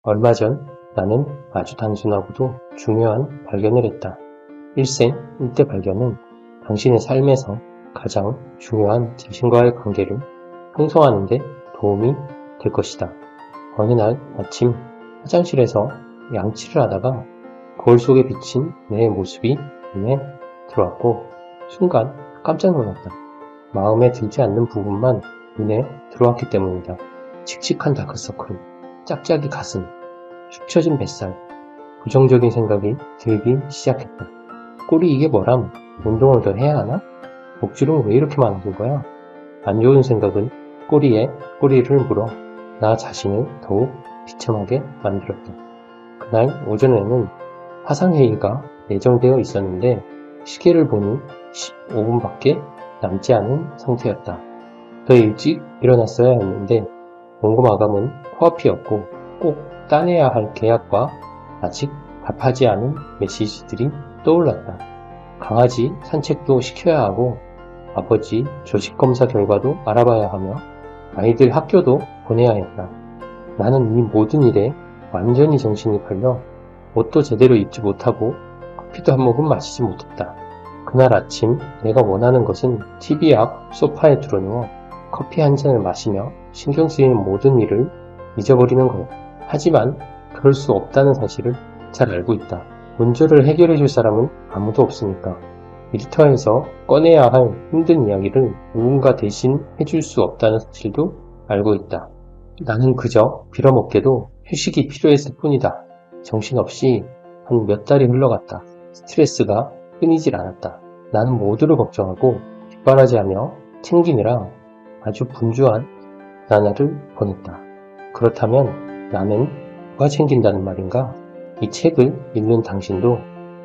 얼마 전 나는 아주 단순하고도 중요한 발견을 했다. 일생 일대 발견은 당신의 삶에서 가장 중요한 자신과의 관계를 형성하는 데 도움이 될 것이다. 어느 날 아침 화장실에서 양치를 하다가 거울 속에 비친 내 모습이 눈에 들어왔고 순간 깜짝 놀랐다. 마음에 들지 않는 부분만 눈에 들어왔기 때문이다. 칙칙한 다크서클, 짝짝이 가슴, 축 처진 뱃살, 부정적인 생각이 들기 시작했다. 꼴이 이게 뭐람? 운동을 더 해야 하나? 목줄은 왜 이렇게 많아진 거야? 안 좋은 생각은 꼬리에 꼬리를 물어 나 자신을 더욱 비참하게 만들었다. 그날 오전에는 화상회의가 예정되어 있었는데 시계를 보니 15분밖에 남지 않은 상태였다. 더 일찍 일어났어야 했는데 원고 마감은 코앞이었고 꼭 따내야 할 계약과 아직 답하지 않은 메시지들이 떠올랐다. 강아지 산책도 시켜야 하고 아버지 조직검사 결과도 알아봐야 하며 아이들 학교도 보내야 했다. 나는 이 모든 일에 완전히 정신이 팔려 옷도 제대로 입지 못하고 커피도 한 모금 마시지 못했다. 그날 아침 내가 원하는 것은 TV 앞 소파에 드러누워 커피 한 잔을 마시며 신경 쓰이는 모든 일을 잊어버리는 거였다. 하지만 그럴 수 없다는 사실을 잘 알고 있다. 문제를 해결해 줄 사람은 아무도 없으니까. 일터에서 꺼내야 할 힘든 이야기를 누군가 대신 해줄 수 없다는 사실도 알고 있다. 나는 그저 빌어먹게도 휴식이 필요했을 뿐이다. 정신없이 한 몇 달이 흘러갔다. 스트레스가 끊이질 않았다. 나는 모두를 걱정하고 뒷바라지하며 챙기느라 아주 분주한 나날을 보냈다. 그렇다면 나는 누가 챙긴다는 말인가? 이 책을 읽는 당신도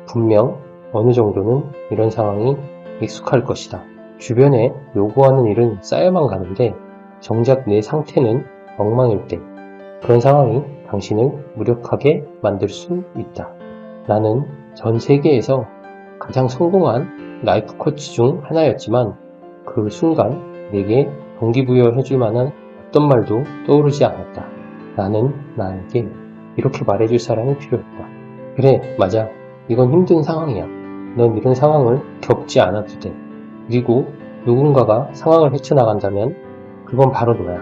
분명 어느 정도는 이런 상황이 익숙할 것이다. 주변에 요구하는 일은 쌓여만 가는데 정작 내 상태는 엉망일 때 그런 상황이 당신을 무력하게 만들 수 있다. 나는 전 세계에서 가장 성공한 라이프 코치 중 하나였지만 그 순간 내게 동기부여해줄 만한 어떤 말도 떠오르지 않았다. 나는 나에게 이렇게 말해줄 사람이 필요했다. 그래, 맞아. 이건 힘든 상황이야. 넌 이런 상황을 겪지 않아도 돼. 그리고 누군가가 상황을 헤쳐나간다면 그건 바로 너야.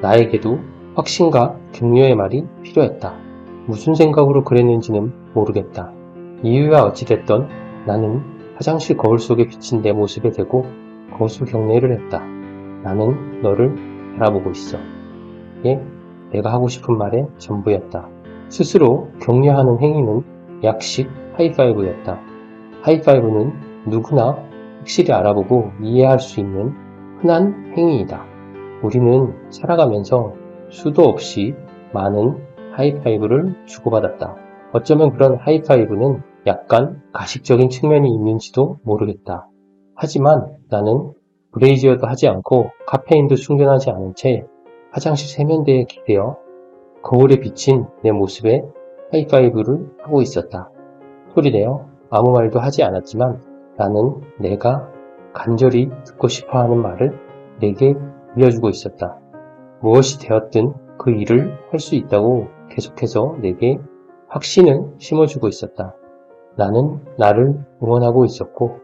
나에게도 확신과 격려의 말이 필요했다. 무슨 생각으로 그랬는지는 모르겠다. 이유야 어찌됐던 나는 화장실 거울 속에 비친 내 모습에 대고 거수 경례를 했다. 나는 너를 바라보고 있어. 이게 내가 하고 싶은 말의 전부였다. 스스로 격려하는 행위는 약식 하이파이브였다. 하이파이브는 누구나 확실히 알아보고 이해할 수 있는 흔한 행위이다. 우리는 살아가면서 수도 없이 많은 하이파이브를 주고받았다. 어쩌면 그런 하이파이브는 약간 가식적인 측면이 있는지도 모르겠다. 하지만 나는 브레이지어도 하지 않고 카페인도 충전하지 않은 채 화장실 세면대에 기대어 거울에 비친 내 모습에 하이파이브를 하고 있었다. 소리내어 아무 말도 하지 않았지만 나는 내가 간절히 듣고 싶어하는 말을 내게 들려주고 있었다. 무엇이 되었든 그 일을 할 수 있다고 계속해서 내게 확신을 심어주고 있었다. 나는 나를 응원하고 있었고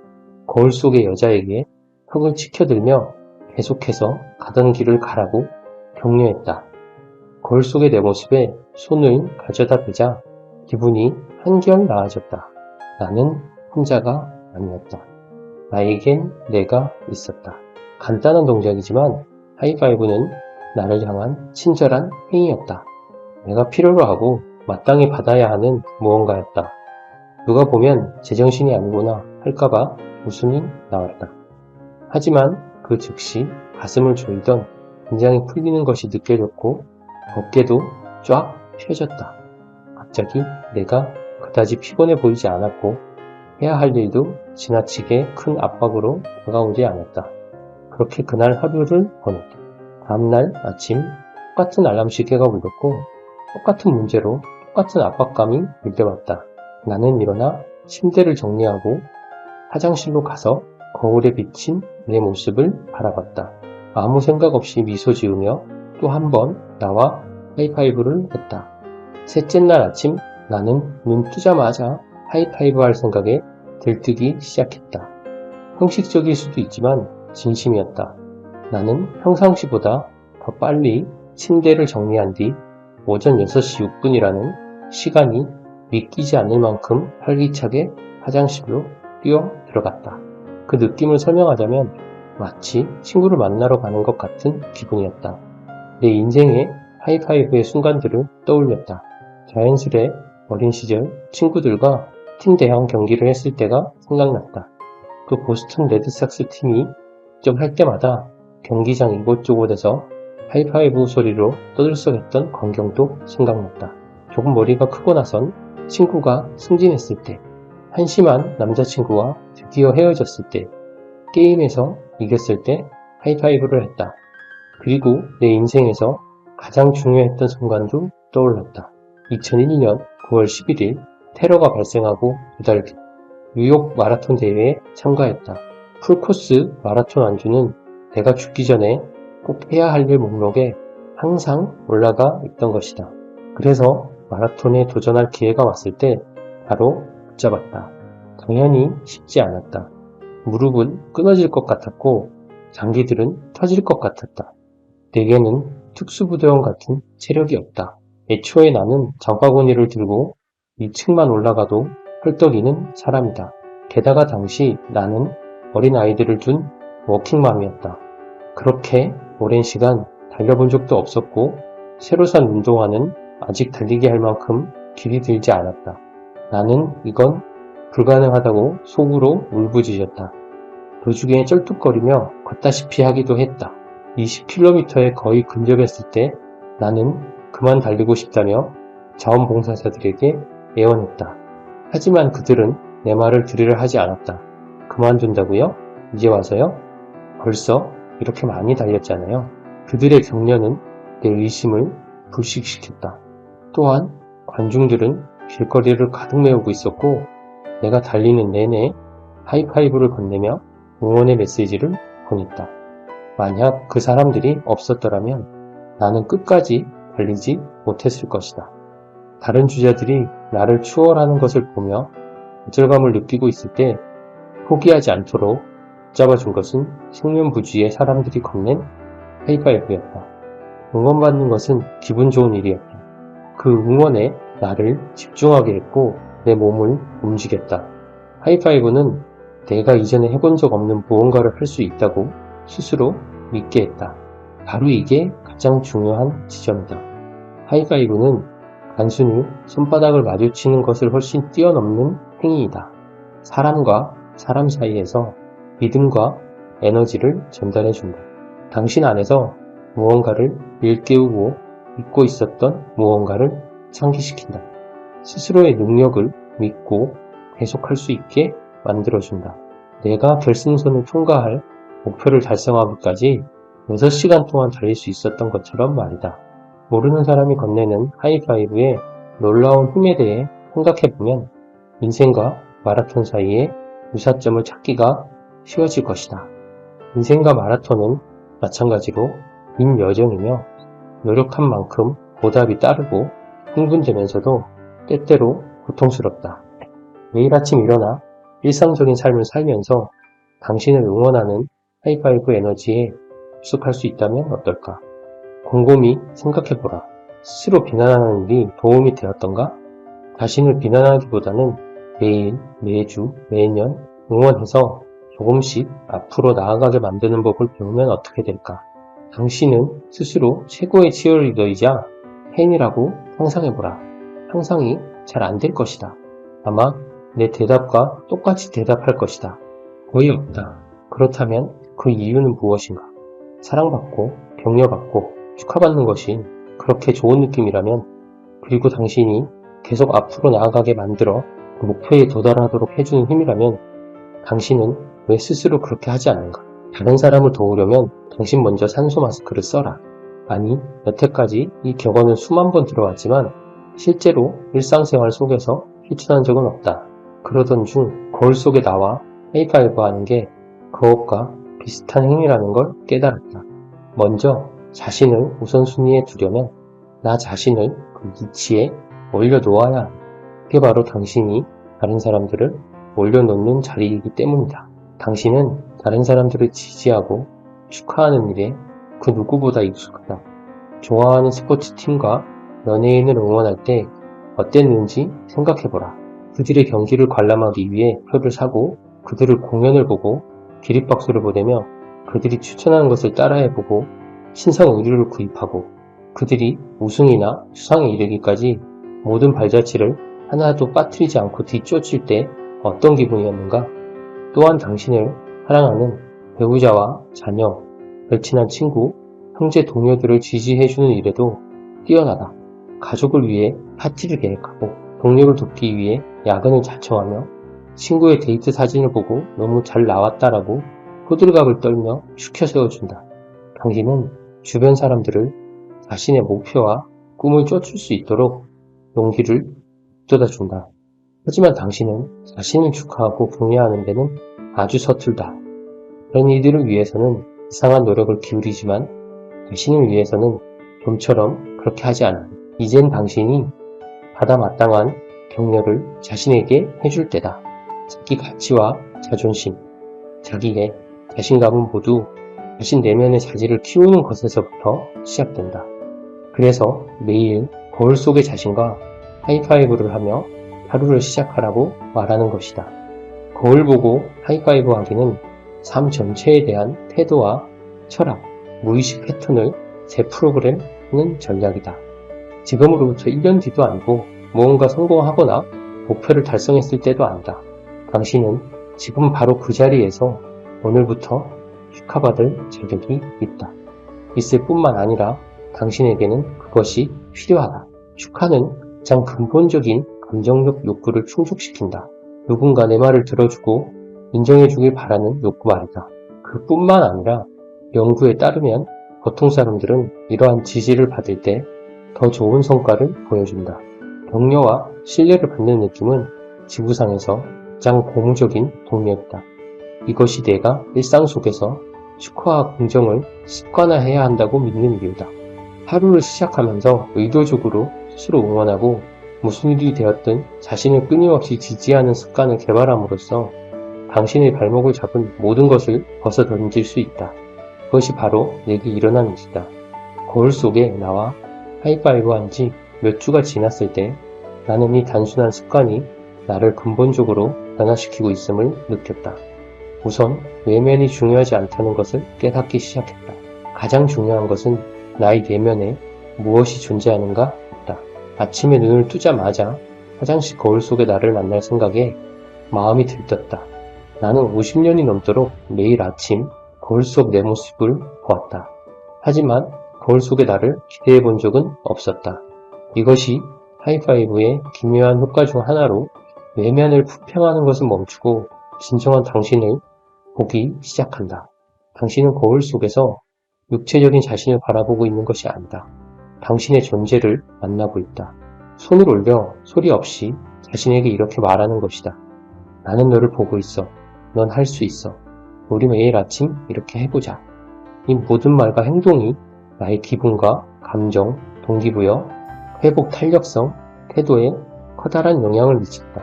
거울 속의 여자에게 턱을 치켜들며 계속해서 가던 길을 가라고 격려했다. 거울 속의 내 모습에 손을 가져다 대자 기분이 한결 나아졌다. 나는 혼자가 아니었다. 나에겐 내가 있었다. 간단한 동작이지만 하이파이브는 나를 향한 친절한 행위였다. 내가 필요로 하고 마땅히 받아야 하는 무언가였다. 누가 보면 제정신이 아니구나 할까봐 웃음이 나왔다. 하지만 그 즉시 가슴을 조이던 긴장이 풀리는 것이 느껴졌고 어깨도 쫙 펴졌다. 갑자기 내가 그다지 피곤해 보이지 않았고 해야 할 일도 지나치게 큰 압박으로 다가오지 않았다. 그렇게 그날 하루를 보냈다. 다음날 아침 똑같은 알람 시계가 울렸고 똑같은 문제로 똑같은 압박감이 밀려왔다. 나는 일어나 침대를 정리하고 화장실로 가서 거울에 비친 내 모습을 바라봤다. 아무 생각 없이 미소 지으며 또 한 번 나와 하이파이브를 했다. 셋째 날 아침 나는 눈 뜨자마자 하이파이브 할 생각에 들뜨기 시작했다. 형식적일 수도 있지만 진심이었다. 나는 평상시보다 더 빨리 침대를 정리한 뒤 오전 6시 6분이라는 시간이 믿기지 않을 만큼 활기차게 화장실로 뛰어 들어갔다. 그 느낌을 설명하자면 마치 친구를 만나러 가는 것 같은 기분이었다. 내 인생의 하이파이브의 순간들을 떠올렸다. 자연스레 어린 시절 친구들과 팀 대항 경기를 했을 때가 생각났다. 또 보스턴 레드삭스 팀이 득점할 때마다 경기장 이곳저곳에서 하이파이브 소리로 떠들썩했던 광경도 생각났다. 조금 머리가 크고 나선 친구가 승진했을 때, 한심한 남자친구와 드디어 헤어졌을 때, 게임에서 이겼을 때 하이파이브를 했다. 그리고 내 인생에서 가장 중요했던 순간도 떠올랐다. 2001년 9월 11일 테러가 발생하고 2달 뒤 뉴욕 마라톤 대회에 참가했다. 풀코스 마라톤 안주는 내가 죽기 전에 꼭 해야 할 일 목록에 항상 올라가 있던 것이다. 그래서 마라톤에 도전할 기회가 왔을 때 바로 붙잡았다. 당연히 쉽지 않았다. 무릎은 끊어질 것 같았고 장기들은 터질 것 같았다. 내게는 특수부대원 같은 체력이 없다. 애초에 나는 장바구니를 들고 2층만 올라가도 헐떡이는 사람이다. 게다가 당시 나는 어린 아이들을 둔 워킹맘이었다. 그렇게 오랜 시간 달려본 적도 없었고 새로 산 운동화는 아직 달리기 할 만큼 길이 들지 않았다. 나는 이건 불가능하다고 속으로 울부짖었다. 도중에 쩔뚝거리며 걷다시피 하기도 했다. 20km에 거의 근접했을 때 나는 그만 달리고 싶다며 자원봉사자들에게 애원했다. 하지만 그들은 내 말을 들으려 하지 않았다. 그만둔다고요? 이제 와서요? 벌써 이렇게 많이 달렸잖아요. 그들의 격려는 내 의심을 불식시켰다. 또한 관중들은 길거리를 가득 메우고 있었고 내가 달리는 내내 하이파이브를 건네며 응원의 메시지를 보냈다. 만약 그 사람들이 없었더라면 나는 끝까지 달리지 못했을 것이다. 다른 주자들이 나를 추월하는 것을 보며 좌절감을 느끼고 있을 때 포기하지 않도록 붙잡아준 것은 생면부지의 사람들이 건넨 하이파이브였다. 응원받는 것은 기분 좋은 일이었다. 그 응원에 나를 집중하게 했고 내 몸을 움직였다. 하이파이브는 내가 이전에 해본 적 없는 무언가를 할 수 있다고 스스로 믿게 했다. 바로 이게 가장 중요한 지점이다. 하이파이브는 단순히 손바닥을 마주치는 것을 훨씬 뛰어넘는 행위이다. 사람과 사람 사이에서 믿음과 에너지를 전달해준다. 당신 안에서 무언가를 일깨우고 잊고 있었던 무언가를 상기시킨다. 스스로의 능력을 믿고 계속할 수 있게 만들어준다. 내가 결승선을 통과할 목표를 달성하기까지 6시간 동안 달릴 수 있었던 것처럼 말이다. 모르는 사람이 건네는 하이파이브의 놀라운 힘에 대해 생각해보면 인생과 마라톤 사이의 유사점을 찾기가 쉬워질 것이다. 인생과 마라톤은 마찬가지로 긴 여정이며 노력한 만큼 보답이 따르고 흥분되면서도 때때로 고통스럽다. 매일 아침 일어나 일상적인 삶을 살면서 당신을 응원하는 하이파이브 에너지에 흡수할 수 있다면 어떨까? 곰곰이 생각해보라. 스스로 비난하는 일이 도움이 되었던가? 자신을 비난하기보다는 매일, 매주, 매년 응원해서 조금씩 앞으로 나아가게 만드는 법을 배우면 어떻게 될까? 당신은 스스로 최고의 치어리더이자 팬이라고 상상해보라. 상상이 잘 안 될 것이다. 아마 내 대답과 똑같이 대답할 것이다. 거의 없다. 그렇다면 그 이유는 무엇인가? 사랑받고 격려받고 축하받는 것이 그렇게 좋은 느낌이라면, 그리고 당신이 계속 앞으로 나아가게 만들어 그 목표에 도달하도록 해주는 힘이라면 당신은 왜 스스로 그렇게 하지 않는가? 다른 사람을 도우려면 당신 먼저 산소 마스크를 써라. 아니, 여태까지 이 격언은 수만 번 들어왔지만 실제로 일상생활 속에서 실천한 적은 없다. 그러던 중 거울 속에 나와 하이파이브 하는 게 그것과 비슷한 행위라는 걸 깨달았다. 먼저 자신을 우선순위에 두려면 나 자신을 그 위치에 올려놓아야 한다. 그게 바로 당신이 다른 사람들을 올려놓는 자리이기 때문이다. 당신은 다른 사람들을 지지하고 축하하는 일에 그 누구보다 익숙하다. 좋아하는 스포츠팀과 연예인을 응원할 때 어땠는지 생각해보라. 그들의 경기를 관람하기 위해 표를 사고 그들을 공연을 보고 기립박수를 보내며 그들이 추천하는 것을 따라해보고 신상 의류를 구입하고 그들이 우승이나 수상에 이르기까지 모든 발자취를 하나도 빠뜨리지 않고 뒤쫓을 때 어떤 기분이었는가? 또한 당신을 사랑하는 배우자와 자녀, 절친한 친구, 형제 동료들을 지지해주는 일에도 뛰어나다. 가족을 위해 파티를 계획하고 동료를 돕기 위해 야근을 자청하며 친구의 데이트 사진을 보고 너무 잘 나왔다라고 호들갑을 떨며 축혀 세워준다. 당신은 주변 사람들을 자신의 목표와 꿈을 쫓을 수 있도록 용기를 북돋아준다. 하지만 당신은 자신을 축하하고 격려하는 데는 아주 서툴다. 그런 이들을 위해서는 이상한 노력을 기울이지만 자신을 위해서는 좀처럼 그렇게 하지 않아. 이젠 당신이 받아 마땅한 격려를 자신에게 해줄 때다. 자기 가치와 자존심, 자기의 자신감은 모두 자신 내면의 자질을 키우는 것에서부터 시작된다. 그래서 매일 거울 속의 자신과 하이파이브를 하며 하루를 시작하라고 말하는 것이다. 거울 보고 하이파이브 하기는 삶 전체에 대한 태도와 철학, 무의식 패턴을 재프로그램하는 전략이다. 지금으로부터 1년 뒤도 아니고 무언가 성공하거나 목표를 달성했을 때도 아니다. 당신은 지금 바로 그 자리에서 오늘부터 축하받을 자격이 있다. 있을 뿐만 아니라 당신에게는 그것이 필요하다. 축하는 가장 근본적인 감정적 욕구를 충족시킨다. 누군가 내 말을 들어주고 인정해주길 바라는 욕구 말이다. 그뿐만 아니라 연구에 따르면 보통 사람들은 이러한 지지를 받을 때 더 좋은 성과를 보여준다. 격려와 신뢰를 받는 느낌은 지구상에서 가장 고무적인 동력이다. 이것이 내가 일상 속에서 축하와 긍정을 습관화해야 한다고 믿는 이유다. 하루를 시작하면서 의도적으로 스스로 응원하고 무슨 일이 되었든 자신을 끊임없이 지지하는 습관을 개발함으로써 당신의 발목을 잡은 모든 것을 벗어던질 수 있다. 그것이 바로 내게 일어난 일이다. 거울 속에 나와 하이파이브 한 지 몇 주가 지났을 때 나는 이 단순한 습관이 나를 근본적으로 변화시키고 있음을 느꼈다. 우선 외면이 중요하지 않다는 것을 깨닫기 시작했다. 가장 중요한 것은 나의 내면에 무엇이 존재하는가 였다. 아침에 눈을 뜨자마자 화장실 거울 속의 나를 만날 생각에 마음이 들떴다. 나는 50년이 넘도록 매일 아침 거울 속 내 모습을 보았다. 하지만 거울 속의 나를 기대해 본 적은 없었다. 이것이 하이파이브의 기묘한 효과 중 하나로 외면을 부평하는 것을 멈추고 진정한 당신을 보기 시작한다. 당신은 거울 속에서 육체적인 자신을 바라보고 있는 것이 아니다. 당신의 존재를 만나고 있다. 손을 올려 소리 없이 자신에게 이렇게 말하는 것이다. 나는 너를 보고 있어. 넌 할 수 있어. 우리 매일 아침 이렇게 해보자. 이 모든 말과 행동이 나의 기분과 감정, 동기부여, 회복 탄력성, 태도에 커다란 영향을 미친다.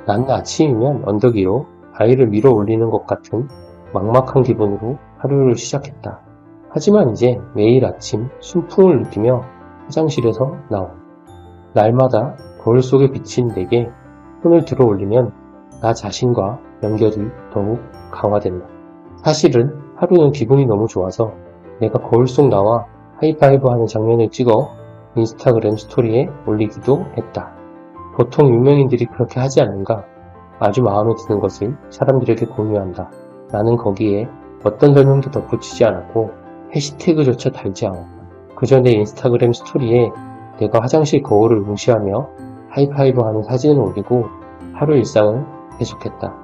나는 아침이면 언덕 위로 바위를 밀어 올리는 것 같은 막막한 기분으로 하루를 시작했다. 하지만 이제 매일 아침 순풍을 느끼며 화장실에서 나옴. 날마다 거울 속에 비친 내게 손을 들어 올리면 나 자신과 연결이 더욱 강화된다. 사실은 하루는 기분이 너무 좋아서 내가 거울 속 나와 하이파이브 하는 장면을 찍어 인스타그램 스토리에 올리기도 했다. 보통 유명인들이 그렇게 하지 않는가? 아주 마음에 드는 것을 사람들에게 공유한다. 나는 거기에 어떤 설명도 덧붙이지 않았고 해시태그조차 달지 않았다. 그저 내 인스타그램 스토리에 내가 화장실 거울을 응시하며 하이파이브 하는 사진을 올리고 하루 일상을 계속했다.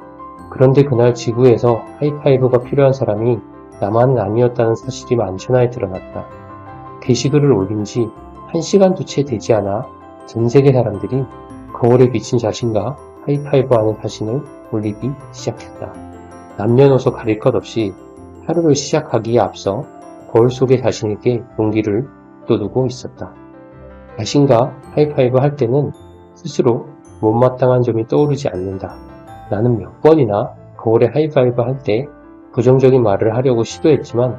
그런데 그날 지구에서 하이파이브가 필요한 사람이 나만은 아니었다는 사실이 만천하에 드러났다. 게시글을 올린 지 1시간도 채 되지 않아 전 세계 사람들이 거울에 비친 자신과 하이파이브 하는 사진을 올리기 시작했다. 남녀노소 가릴 것 없이 하루를 시작하기에 앞서 거울 속의 자신에게 용기를 돋우고 있었다. 자신과 하이파이브 할 때는 스스로 못마땅한 점이 떠오르지 않는다. 나는 몇 번이나 거울에 하이파이브 할 때 부정적인 말을 하려고 시도했지만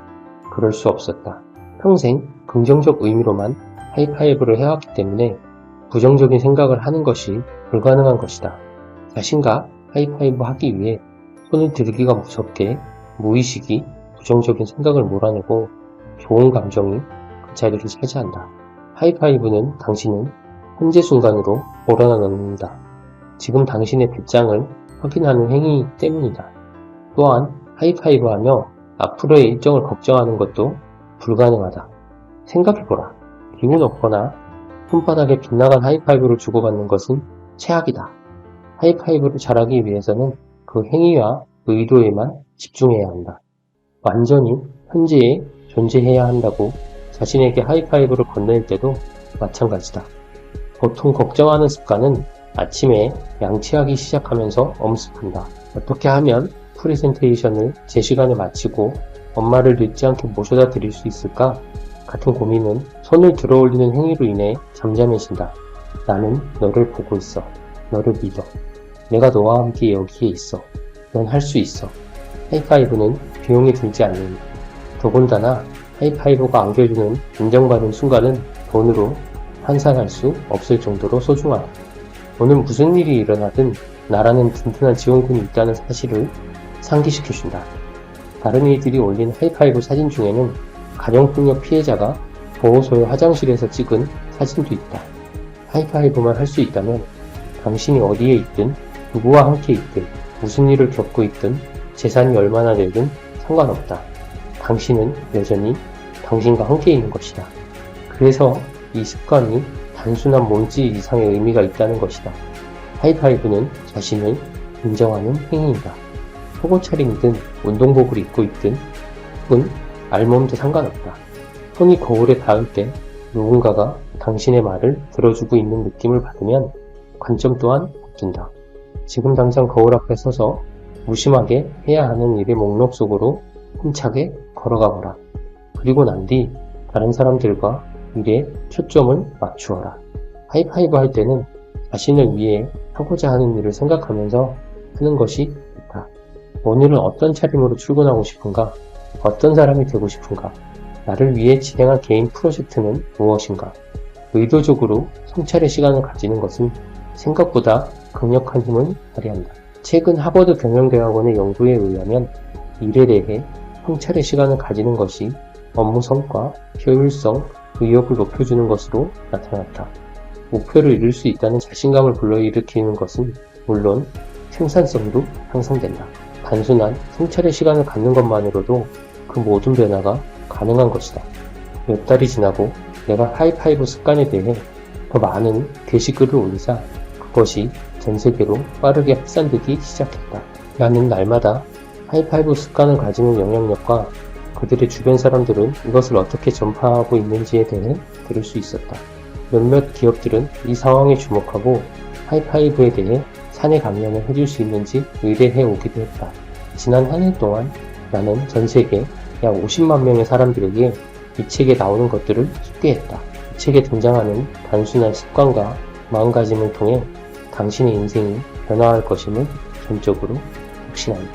그럴 수 없었다. 평생 긍정적 의미로만 하이파이브를 해왔기 때문에 부정적인 생각을 하는 것이 불가능한 것이다. 자신과 하이파이브 하기 위해 손을 들기가 무섭게 무의식이 부정적인 생각을 몰아내고 좋은 감정이 그 자리를 차지한다. 하이파이브는 당신은 현재 순간으로 몰아넣는다. 지금 당신의 배짱을 확인하는 행위 때문이다. 또한 하이파이브 하며 앞으로의 일정을 걱정하는 것도 불가능하다. 생각해보라. 기분 없거나 손바닥에 빗나간 하이파이브를 주고받는 것은 최악이다. 하이파이브를 잘하기 위해서는 그 행위와 의도에만 집중해야 한다. 완전히 현재에 존재해야 한다고 자신에게 하이파이브를 건넬 때도 마찬가지다. 보통 걱정하는 습관은 아침에 양치하기 시작하면서 엄습한다. 어떻게 하면 프레젠테이션을 제 시간에 마치고 엄마를 늦지 않게 모셔다 드릴 수 있을까? 같은 고민은 손을 들어 올리는 행위로 인해 잠잠해진다. 나는 너를 보고 있어. 너를 믿어. 내가 너와 함께 여기에 있어. 넌 할 수 있어. 하이파이브는 비용이 들지 않는다. 더군다나 하이파이브가 안겨주는 인정받는 순간은 돈으로 환산할 수 없을 정도로 소중하다. 오늘 무슨 일이 일어나든 나라는 든든한 지원군이 있다는 사실을 상기시켜준다. 다른 이들이 올린 하이파이브 사진 중에는 가정폭력 피해자가 보호소의 화장실에서 찍은 사진도 있다. 하이파이브만 할 수 있다면 당신이 어디에 있든 누구와 함께 있든 무슨 일을 겪고 있든 재산이 얼마나 되든 상관없다. 당신은 여전히 당신과 함께 있는 것이다. 그래서 이 습관이 단순한 몸짓 이상의 의미가 있다는 것이다. 하이파이브는 자신을 인정하는 행위이다. 속옷 차림이든 운동복을 입고 있든 혹은 알몸도 상관없다. 손이 거울에 닿을 때 누군가가 당신의 말을 들어주고 있는 느낌을 받으면 관점 또한 바뀐다. 지금 당장 거울 앞에 서서 무심하게 해야 하는 일의 목록 속으로 힘차게 걸어가 보라. 그리고 난 뒤 다른 사람들과 일에 초점을 맞추어라. 하이파이브 할 때는 자신을 위해 하고자 하는 일을 생각하면서 하는 것이 좋다. 오늘은 어떤 차림으로 출근하고 싶은가? 어떤 사람이 되고 싶은가? 나를 위해 진행한 개인 프로젝트는 무엇인가? 의도적으로 성찰의 시간을 가지는 것은 생각보다 강력한 힘을 발휘한다. 최근 하버드 경영대학원의 연구에 의하면 일에 대해 성찰의 시간을 가지는 것이 업무 성과, 효율성, 의욕을 높여주는 것으로 나타났다. 목표를 이룰 수 있다는 자신감을 불러일으키는 것은 물론 생산성도 향상된다. 단순한 성찰의 시간을 갖는 것만으로도 그 모든 변화가 가능한 것이다. 몇 달이 지나고 내가 하이파이브 습관에 대해 더 많은 게시글을 올리자 그것이 전 세계로 빠르게 확산되기 시작했다. 나는 날마다 하이파이브 습관을 가지는 영향력과 그들의 주변 사람들은 이것을 어떻게 전파하고 있는지에 대해 들을 수 있었다. 몇몇 기업들은 이 상황에 주목하고 하이파이브에 대해 사내 강연을 해줄 수 있는지 의뢰해 오기도 했다. 지난 한 해 동안 나는 전 세계 약 50만 명의 사람들에게 이 책에 나오는 것들을 소개했다. 이 책에 등장하는 단순한 습관과 마음가짐을 통해 당신의 인생이 변화할 것임을 전적으로 확신한다.